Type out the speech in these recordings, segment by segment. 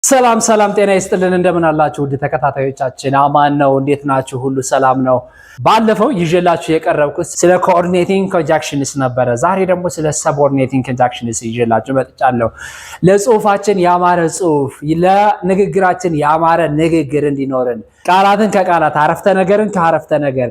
ሰላም ሰላም ጤና ይስጥልን እንደምን አላችሁ ውድ ተከታታዮቻችን አማን ነው እንዴት ናችሁ ሁሉ ሰላም ነው ባለፈው ይዤላችሁ የቀረብኩት ስለ ኮኦርዲኔቲንግ ኮንጃክሽንስ ነበር ዛሬ ደግሞ ስለ ሰብኦርዲኔቲንግ ኮንጃክሽንስ ይዤላችሁ መጥቻለሁ ለጽሁፋችን ያማረ ጽሁፍ ለንግግራችን ያማረ ንግግር እንዲኖርን ቃላትን ከቃላት አረፍተ ነገርን ከአረፍተ ነገር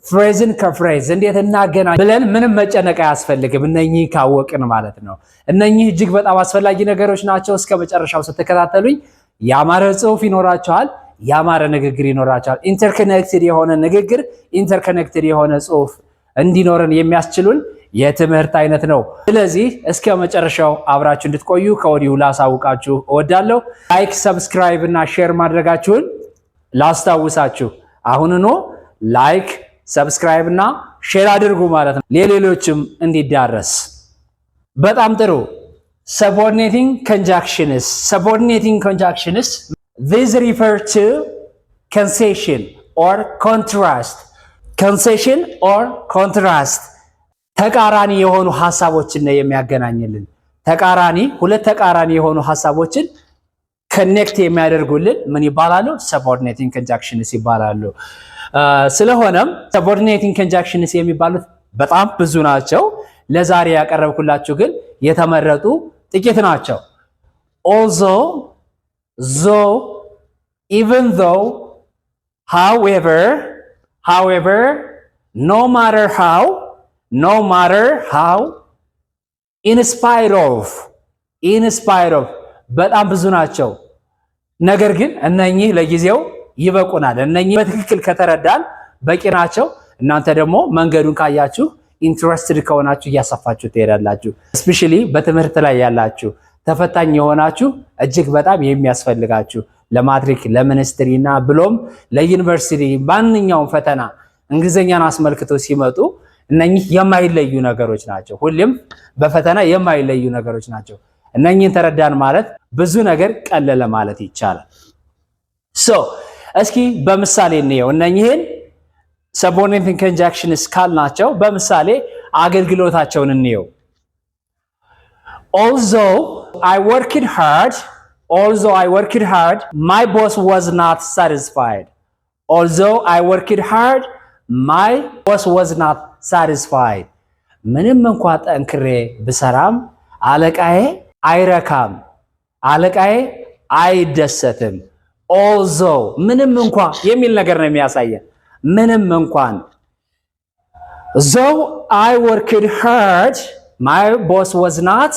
ፍሬዝን ከፍሬዝ እንዴት እናገናኝ ብለን ምንም መጨነቅ አያስፈልግም እነኚህ ካወቅን ማለት ነው እነኚህ እጅግ በጣም አስፈላጊ ነገሮች ናቸው እስከ መጨረሻው ስትከታተሉኝ ያማረ ጽሁፍ ይኖራችኋል ያማረ ንግግር ይኖራችኋል ኢንተርኮኔክትድ የሆነ ንግግር ኢንተርኮኔክትድ የሆነ ጽሁፍ እንዲኖርን የሚያስችሉን የትምህርት አይነት ነው ስለዚህ እስከ መጨረሻው አብራችሁ እንድትቆዩ ከወዲሁ ላሳውቃችሁ እወዳለሁ ላይክ ሰብስክራይብ እና ሼር ማድረጋችሁን ላስታውሳችሁ አሁንኑ ላይክ ሰብስክራይብ እና ሼር አድርጉ ማለት ነው ለሌሎችም እንዲዳረስ በጣም ጥሩ subordinating conjunctions these refer to concession or contrast ተቃራኒ የሆኑ ሐሳቦችን ነው የሚያገናኝልን ተቃራኒ ሁለት ተቃራኒ የሆኑ ሐሳቦችን ኮኔክት የሚያደርጉልን ምን ይባላሉ subordinating conjunctions ይባላሉ ስለሆነም subordinating conjunctions የሚባሉት በጣም ብዙ ናቸው ለዛሬ ያቀረብኩላችሁ ግን የተመረጡ ጥቂት ናቸው although though even though however no matter how in spite of በጣም ብዙ ናቸው ነገር ግን እነኚህ ለጊዜው ይበቁናል እነኚህ በትክክል ከተረዳን በቂ ናቸው እናንተ ደግሞ መንገዱን ካያችሁ ኢንትረስትድ ከሆናችሁ ያሳፋችሁ ትሄዳላችሁ ስፔሻሊ በትምህርት ላይ ያላችሁ ተፈታኝ የሆናችሁ እጅግ በጣም የሚያስፈልጋችሁ ለማትሪክ ለሚኒስትሪና ብሎም ለዩኒቨርሲቲ ማንኛውም ፈተና እንግሊዘኛን አስመልክቶ ሲመጡ እነኚህ የማይለዩ ነገሮች ናቸው ሁሌም በፈተና የማይለዩ ነገሮች ናቸው እነኚህን ተረዳን ማለት ብዙ ነገር ቀለለ ማለት ይቻላል እስኪ በምሳሌ እንየው እነኚህን subordinating conjunctions ካልናቸው በምሳሌ አገልግሎታቸውን እንየው although I worked hard my boss was not satisfied ምንም እንኳን ጠንክሬ ብሰራም አለቃዬ አይረካም አለቃዬ አይደሰትም although ምንም እንኳን የሚል ነገር ነው የሚያሳየን ምንም እንኳን though I worked hard my boss was not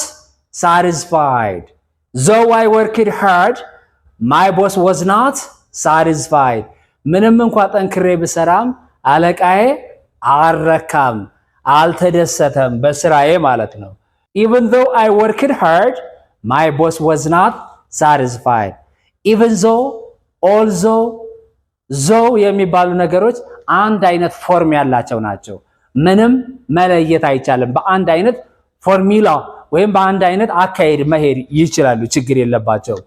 satisfied ምንም እንኳን ጠንክሬ ብሰራም አለቃዬ አልረካም አልተደሰተም በስራዬ ማለት ነው even though I worked hard my boss was not satisfied even though although የሚባሉ ነገሮች አንድ አይነት ፎርም ያላቸው ናቸው ምንም መለየት አይቻልም በአንድ አይነት ፎርሙላ ወይም በአንድ አይነት አካሄድ መሄድ ይችላሉ ችግር የለባቸው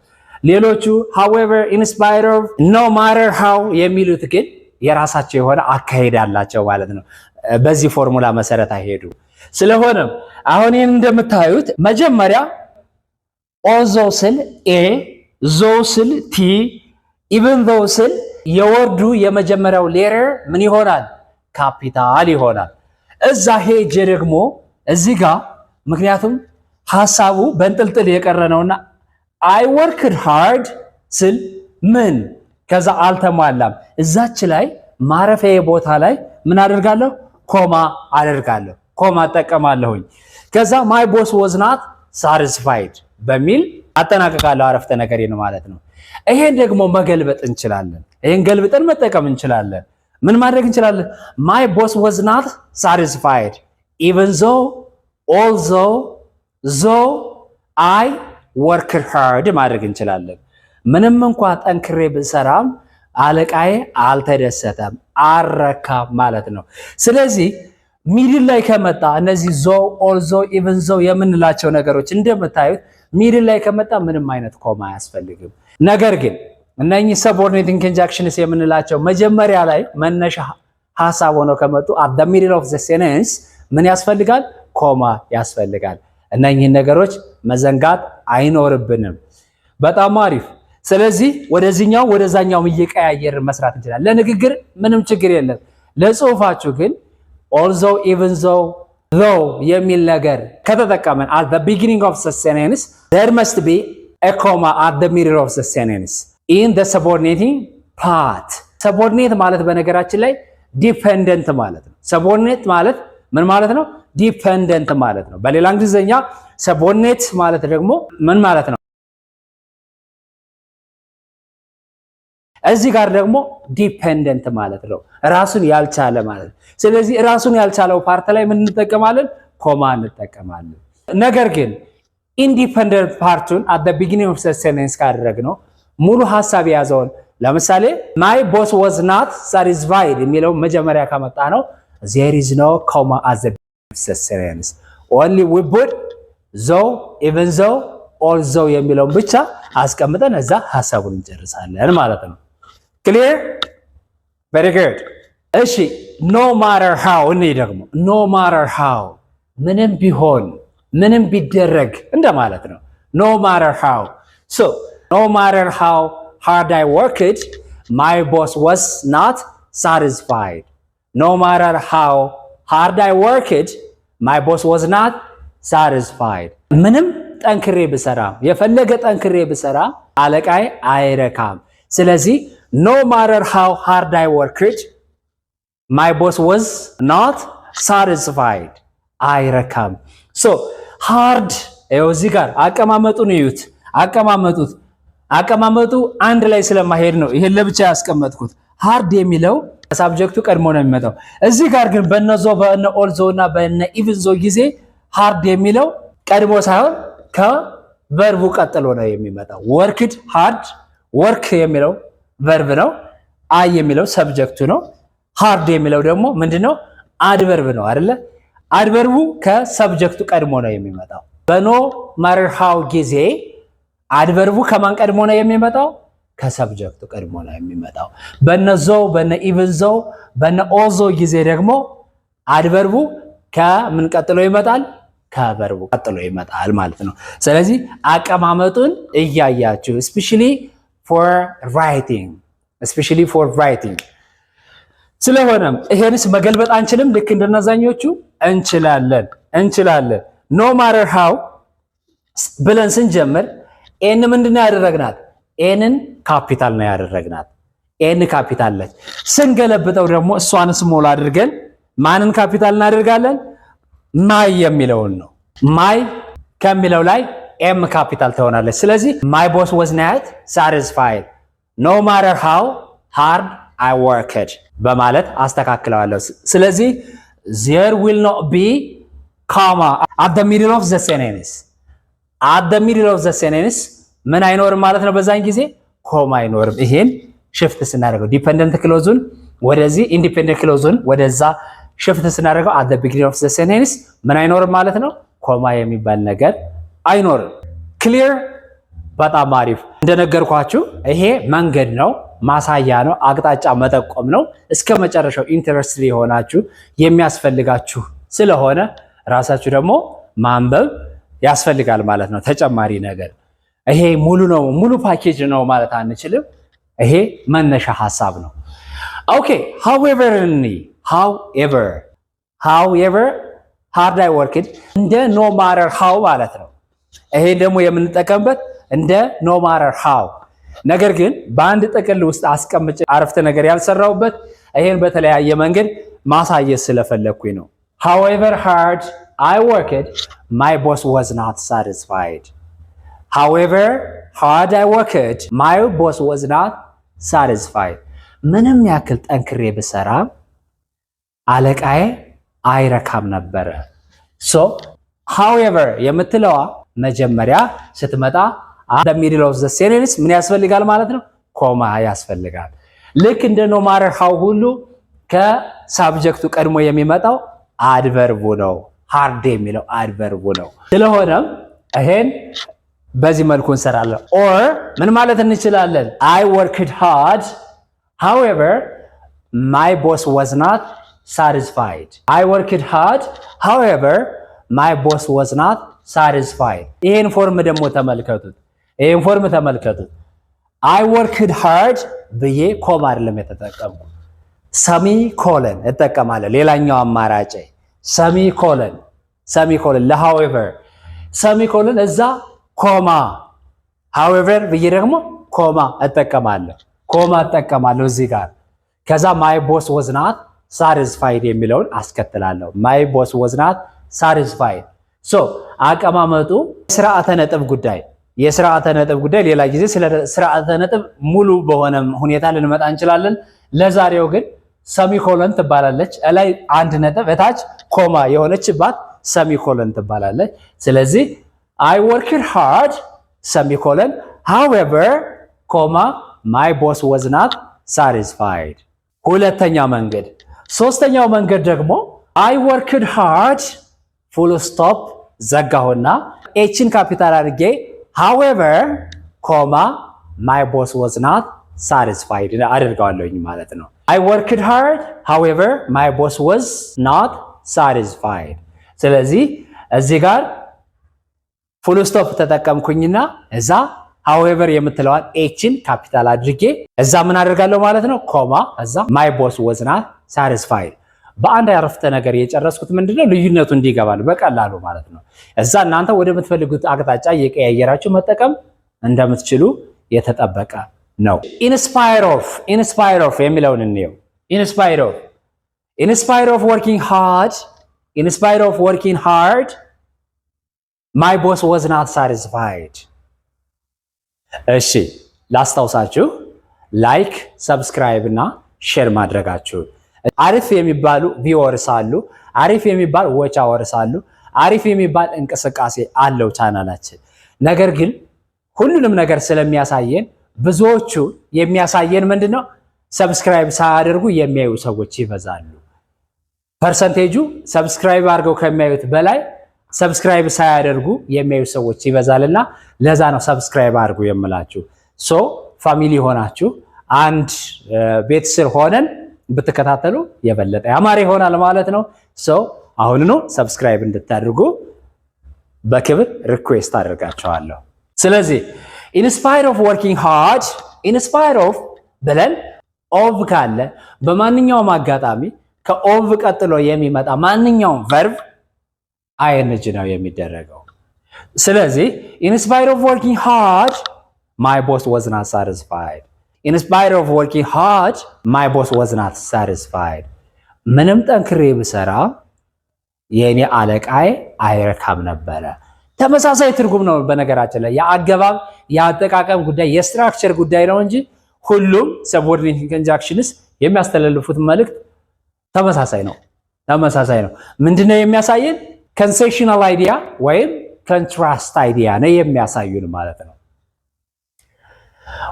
ሌሎቹ however in spite of no matter how የሚሉት ግን የራሳቸው የሆነ አካሄድ አላቸው ማለት ነው በዚህ ፎርሙላ መሰረት አይሄዱ ስለሆነም አሁን ይሄን እንደምታዩት መጀመሪያ although ስል a though ስል t even though ስል የወርዱ የመጀመሪያው ሌተር ምን ይሆናል ካፒታል ይሆናል እዛ ሄጀ ደግሞ እዚህ ጋር ምክንያቱም ሐሳቡ በእንጥልጥል የቀረነውና I worked hard ስል ምን ከዛ አልተሟላም እዛች ላይ ማረፊያ ቦታ ላይ ምን አደርጋለሁ ኮማ አደርጋለሁ ኮማ ተጠቀማለሁኝ ከዛ my boss was not satisfied በሚል አጠናቀቃለሁ አረፍተ ነገሬን ማለት ነው ይሄን ደግሞ መገልበጥ እንችላለን ይሄን ገልብጠን መጠቀም እንችላለን ምን ማድረግ እንችላለን my boss was not satisfied even though I worked hard ማድረግ እንችላለን ምንም እንኳን ጠንክሬ ብሰራም አለቃዬ አልተደሰተም አረካ ማለት ነው ስለዚህ ሚድል ላይ ከመጣ እነዚህ although even though የምንላቸው ነገሮች እንደምታዩት ሚድል ላይ ከመጣ ምንም አይነት ኮማ አያስፈልግም ነገር ግን እነኚህ subordinating conjunctions የምንላቸው መጀመሪያ ላይ መነሻ ሐሳብ ሆነው ከመጡ at the middle of the sentence ምን ያስፈልጋል ኮማ ያስፈልጋል እነኚህ ነገሮች መዘንጋት አይኖርብንም በጣም አሪፍ ስለዚህ ወደዚህኛው ወደዛኛው እየቀያየር መስራት እንችላለን። ለንግግር ምንም ችግር የለም። ለጽሁፋችሁ ግን although even though የሚል ነገር ከተጠቀመን at the beginning of the sentence there must be a comma at the middle of the sentence in the subordinating part. subordinate ማለት በነገራችን ላይ ዲፔንደንት ማለት ነው። subordinate ማለት ምን ማለት ነው? ዲፔንደንት ማለት ነው። በሌላ እንግሊዘኛ subordinate ማለት ደግሞ ምን ማለት ነው? እዚህ ጋር ደግሞ ዲፔንደንት ማለት ነው፣ ራሱን ያልቻለ ማለት ነው። ስለዚህ ራሱን ያልቻለው ፓርት ላይ ምን እንጠቀማለን? ኮማ እንጠቀማለን። ነገር ግን ኢንዲፔንደንት ፓርቱን at the beginning of the sentence ካደረግነው ሙሉ ሐሳብ የያዘውን ለምሳሌ my boss was not satisfied የሚለው መጀመሪያ ከመጣ ነው there is no comma at the beginning of the sentence only we put though even though although የሚለውን ብቻ አስቀምጠን እዛ ሐሳቡን እንጨርሳለን ማለት ነው። clear very good እሺ no matter how እኔ ደግሞ no matter how ምንም ቢሆን ምንም ቢደረግ እንደማለት ነው። no matter how so no matter how hard I worked my boss was not satisfied. no matter how hard I worked my boss was not satisfied. ምንም ጠንክሬ ብሰራ የፈለገ ጠንክሬ ብሰራ አለቃይ አይረካም። ስለዚህ no matter how hard I worked my boss was not satisfied. አይረካም so hard እዚህ ጋር አቀማመጡን እዩት። አቀማመጡ አንድ ላይ ስለማይሄድ ነው ይሄን ለብቻ ያስቀመጥኩት። hard የሚለው ሳብጀክቱ ቀድሞ ነው የሚመጣው። እዚህ ጋር ግን በነዞ በነ ኦልዞ እና በነ ኢቭንዞ ጊዜ hard የሚለው ቀድሞ ሳይሆን ከቨርቡ ቀጥሎ ነው የሚመጣው። worked hard work የሚለው ቨርብ ነው። አይ የሚለው ሰብጀክቱ ነው። hard የሚለው ደግሞ ምንድነው? አድቨርብ ነው አይደለ? አድቨርቡ ከሰብጀክቱ ቀድሞ ነው የሚመጣው። በኖ ማተር ሃው ጊዜ አድቨርቡ ከማን ቀድሞ ነው የሚመጣው? ከሰብጀክቱ ቀድሞ ነው የሚመጣው። በነዞ በነ ኢቭንዞ በነ ኦልዞ ጊዜ ደግሞ አድቨርቡ ከምን ቀጥሎ ይመጣል? ከቨርቡ ቀጥሎ ይመጣል ማለት ነው። ስለዚህ አቀማመጡን እያያችሁ especially for writing ስለሆነም ይሄንስ መገልበጥ አንችልም? ልክ እንደነዛኞቹ እንችላለን። no matter how ብለን ስንጀምር ኤን ምንድነው ያደረግናት? ኤንን ካፒታል ነው ያደረግናት። ኤን ካፒታል ነች። ስንገለብጠው ደግሞ እሷን ስሞል አድርገን ማንን ካፒታል እናደርጋለን? ማይ የሚለውን ነው። ማይ ከሚለው ላይ ኤም ካፒታል ትሆናለች። ስለዚህ my boss was not satisfied no matter how hard I worked በማለት አስተካክለዋለሁ። ስለዚህ there will not be comma at the middle of the sentence at the middle of the sentence ምን አይኖርም ማለት ነው። በዛን ጊዜ ኮማ አይኖርም። ይሄን ሽፍት ስናደርገው ዲፔንደንት ክሎዙን ወደዚህ ኢንዲፔንደንት ክሎዙን ወደዛ ሽፍት ስናደርገው at the beginning of the sentence ምን አይኖርም ማለት ነው። ኮማ የሚባል ነገር አይኖርም። ክሊር በጣም አሪፍ። እንደነገርኳችሁ ይሄ መንገድ ነው፣ ማሳያ ነው፣ አቅጣጫ መጠቆም ነው። እስከ መጨረሻው ኢንተረስት የሆናችሁ የሚያስፈልጋችሁ ስለሆነ ራሳችሁ ደግሞ ማንበብ ያስፈልጋል ማለት ነው። ተጨማሪ ነገር ይሄ ሙሉ ነው፣ ሙሉ ፓኬጅ ነው ማለት አንችልም። ይሄ መነሻ ሐሳብ ነው። ኦኬ however hard I worked እንደ no matter how ማለት ነው። ይሄ ደግሞ የምንጠቀምበት እንደ no matter how ነገር ግን በአንድ ጥቅል ውስጥ አስቀምጬ አረፍተ ነገር ያልሰራውበት ይሄን በተለያየ መንገድ ማሳየት ስለፈለኩኝ ነው። however hard I worked my boss was not satisfied. however hard I worked my boss was not satisfied. ምንም ያክል ጠንክሬ ብሰራ አለቃዬ አይረካም ነበረ። so however የምትለዋ መጀመሪያ ስትመጣ at the middle of the sentence ምን ያስፈልጋል ማለት ነው? ኮማ ያስፈልጋል። ልክ እንደ no matter how ሁሉ ከሳብጀክቱ ቀድሞ የሚመጣው አድቨርቡ ነው። hard የሚለው አድቨርቡ ነው። ስለሆነም ይሄን በዚህ መልኩ እንሰራለን። or ምን ማለት እንችላለን? I worked hard however my boss was not satisfied. I worked hard however my boss was not satisfied. ይሄን ፎርም ደግሞ ተመልከቱት። I worked hard ብዬ ኮማ አይደለም የተጠቀምኩ ሰሚኮለን እጠቀማለሁ። ሌላኛው አማራጭ ሰሚኮለን ለhowever ሰሚኮለን እዛ ኮማ however ብዬ ደግሞ ኮማ እጠቀማለሁ እዚህ ጋር። ከዛ my boss was not satisfied የሚለውን አስከትላለሁ። my boss was not satisfied so አቀማመጡ የስርዓተ ነጥብ ጉዳይ ሌላ ጊዜ ስለ ስርዓተ ነጥብ ሙሉ በሆነ ሁኔታ ልንመጣ እንችላለን። ለዛሬው ግን ሰሚኮለን ትባላለች። ላይ አንድ ነጥብ እታች ኮማ የሆነችባት ሰሚኮለን ትባላለች። ስለዚህ I worked hard ሰሚኮለን however ኮማ my boss was not satisfied። ሁለተኛ መንገድ። ሶስተኛው መንገድ ደግሞ I worked hard full stop ዘጋሁና ኤችን ካፒታል አድርጌ however ኮማ my boss was not satisfied አድርጋለሁኝ ማለት ነው። I worked hard however my boss was not satisfied። ስለዚህ እዚህ ጋር full stop ተጠቀምኩኝና እዛ however የምትለዋን ኤችን ካፒታል አድርጌ እዛ ምን አደርጋለሁ ማለት ነው ኮማ እዛ my boss was not satisfied። በአንድ አረፍተ ነገር የጨረስኩት ምንድነው ልዩነቱ እንዲገባል በቀላሉ ማለት ነው። እዛ እናንተ ወደምትፈልጉት አቅጣጫ እየቀያየራችሁ መጠቀም እንደምትችሉ የተጠበቀ ነው። inspire of የሚለውን እንየው። inspire of working hard my boss was not satisfied። እሺ ላስታውሳችሁ ላይክ ሰብስክራይብ እና ሼር ማድረጋችሁ። አሪፍ የሚባሉ ቪወርስ አሉ፣ አሪፍ የሚባል ዎች አወርስ አሉ፣ አሪፍ የሚባል እንቅስቃሴ አለው ቻናላችን። ነገር ግን ሁሉንም ነገር ስለሚያሳየን ብዙዎቹ የሚያሳየን ምንድነው ሰብስክራይብ ሳያደርጉ የሚያዩ ሰዎች ይበዛሉ። ፐርሰንቴጁ ሰብስክራይብ አድርገው ከሚያዩት በላይ ሰብስክራይብ ሳያደርጉ የሚያዩ ሰዎች ይበዛልና ለዛ ነው ሰብስክራይብ አድርጉ የምላችሁ። ሶ ፋሚሊ ሆናችሁ አንድ ቤት ስር ሆነን ብትከታተሉ የበለጠ ያማረ ይሆናል ማለት ነው። ሶ አሁን ነው ሰብስክራይብ እንድታደርጉ በክብር ሪኩዌስት አደርጋችኋለሁ። ስለዚህ inspire of working hard inspire of ብለን ኦቭ ካለ በማንኛውም አጋጣሚ ከኦቭ ቀጥሎ የሚመጣ ማንኛውም ቨርብ አይንጅ ነው የሚደረገው። ስለዚህ inspire of working hard my boss was not satisfied inspire of working hard my boss was not satisfied ምንም ጠንክሬ ብሰራ የኔ አለቃዬ አይረካም ነበረ። ተመሳሳይ ትርጉም ነው በነገራችን ላይ የአገባብ የአጠቃቀም ጉዳይ የስትራክቸር ጉዳይ ነው እንጂ ሁሉም subordinate conjunctions የሚያስተላልፉት መልእክት ተመሳሳይ ነው። ምንድነው የሚያሳየን? ኮንሴሽናል አይዲያ ወይም ኮንትራስት አይዲያ ነው የሚያሳዩን ማለት ነው።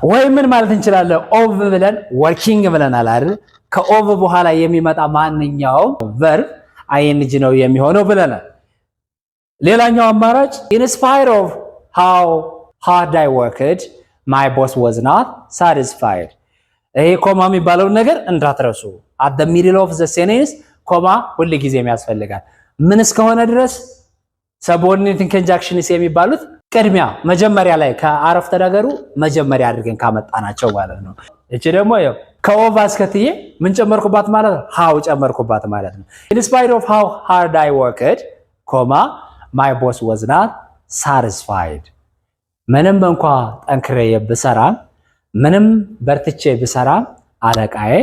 ወይም ምን ማለት እንችላለን? ኦቭ ብለን ወርኪንግ ብለናል አይደል? ከኦቭ በኋላ የሚመጣ ማንኛውም ቨርብ አይንጅ ነው የሚሆነው ብለናል። ሌላኛው አማራጭ in spite of how hard I worked my boss was not satisfied። ይሄ ኮማ የሚባለው ነገር እንዳትረሱ። at the middle of the sentence ኮማ ሁሉ ጊዜ የሚያስፈልጋል። ምን እስከሆነ ድረስ subordinate conjunctions የሚባሉት ቅድሚያ መጀመሪያ ላይ ከአረፍተ ነገሩ መጀመሪያ አድርገን ካመጣናቸው ማለት ነው። እቺ ደግሞ ያው ከኦቭ አስከትዬ ምን ጨመርኩባት ማለት ነው? how ጨመርኩባት ማለት ነው። in spite of how hard I worked ኮማ my boss was not satisfied። ምንም እንኳን ጠንክሬ ብሰራም ምንም በርትቼ ብሰራም አለቃዬ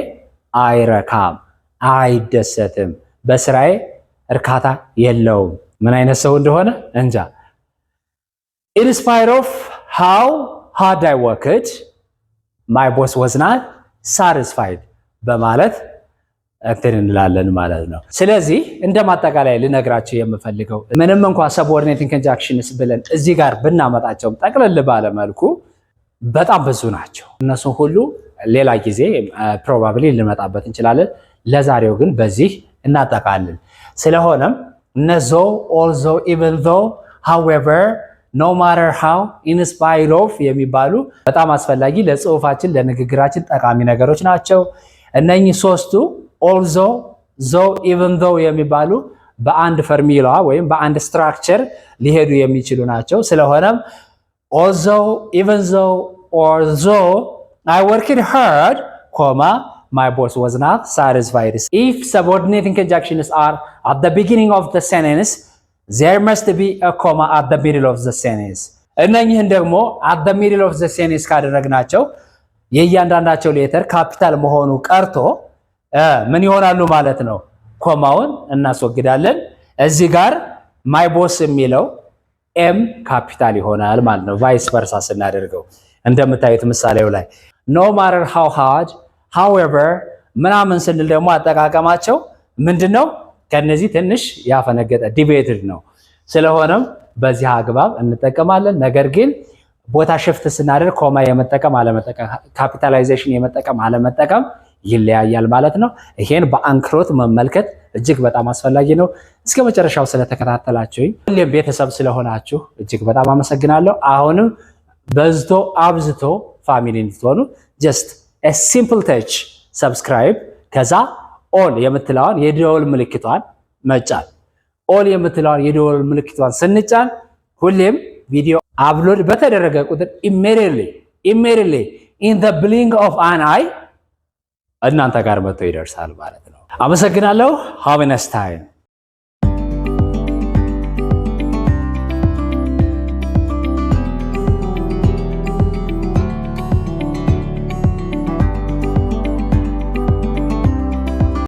አይረካም፣ አይደሰትም፣ በስራዬ እርካታ የለውም። ምን አይነት ሰው እንደሆነ እንጃ። in spite of how hard I worked my boss was not satisfied በማለት እንትን እንላለን ማለት ነው። ስለዚህ እንደማጠቃለያ ልነግራችሁ የምፈልገው ምንም እንኳን subordinate conjunctions ብለን እዚህ ጋር ብናመጣቸው ጠቅለል ባለ መልኩ በጣም ብዙ ናቸው። እነሱ ሁሉ ሌላ ጊዜ ፕሮባብሊ ልንመጣበት እንችላለን። ለዛሬው ግን በዚህ እናጠቃልል። ስለሆነም እነzo also even though however no matter how in spite of የሚባሉ በጣም አስፈላጊ ለጽሁፋችን ለንግግራችን ጠቃሚ ነገሮች ናቸው። እነኚህ ሶስቱ also though even though የሚባሉ በአንድ ፎርሙላ ወይም በአንድ ስትራክቸር ሊሄዱ የሚችሉ ናቸው። ስለሆነም although even though although I worked hard, comma, my boss was not satisfied. If subordinating conjunctions are at the beginning of the sentence, there must be a comma at the middle of the sentence. እነኚህን ደግሞ at the middle of the sentence ካደረግናቸው የእያንዳንዳቸው ሌተር ካፒታል መሆኑ ቀርቶ ምን ይሆናሉ ማለት ነው? ኮማውን እናስወግዳለን። እዚህ ጋር my boss የሚለው ኤም ካፒታል ይሆናል ማለት ነው። ቫይስ ቨርሳ ስናደርገው እንደምታዩት ምሳሌው ላይ no matter how hard, however ምናምን ስንል ደግሞ አጠቃቀማቸው ምንድነው? ከነዚህ ትንሽ ያፈነገጠ ዲቤትድ ነው። ስለሆነም በዚህ አግባብ እንጠቀማለን። ነገር ግን ቦታ ሽፍት ስናደርግ ኮማ የመጠቀም አለመጠቀም፣ ካፒታላይዜሽን የመጠቀም አለመጠቀም ይለያያል ማለት ነው። ይሄን በአንክሮት መመልከት እጅግ በጣም አስፈላጊ ነው። እስከ መጨረሻው ስለተከታተላችሁኝ ሁሌም ቤተሰብ ስለሆናችሁ እጅግ በጣም አመሰግናለሁ። አሁንም በዝቶ አብዝቶ ፋሚሊ እንድትሆኑ just a simple touch subscribe ከዛ ኦል የምትለዋን የደወል ምልክቷን መጫን። ኦል የምትለዋን የደወል ምልክቷን ስንጫን ሁሌም ቪዲዮ አፕሎድ በተደረገ ቁጥር immediately in the blink of an eye እናንተ ጋር መጥቶ ይደርሳል ማለት ነው። አመሰግናለሁ። have a nice time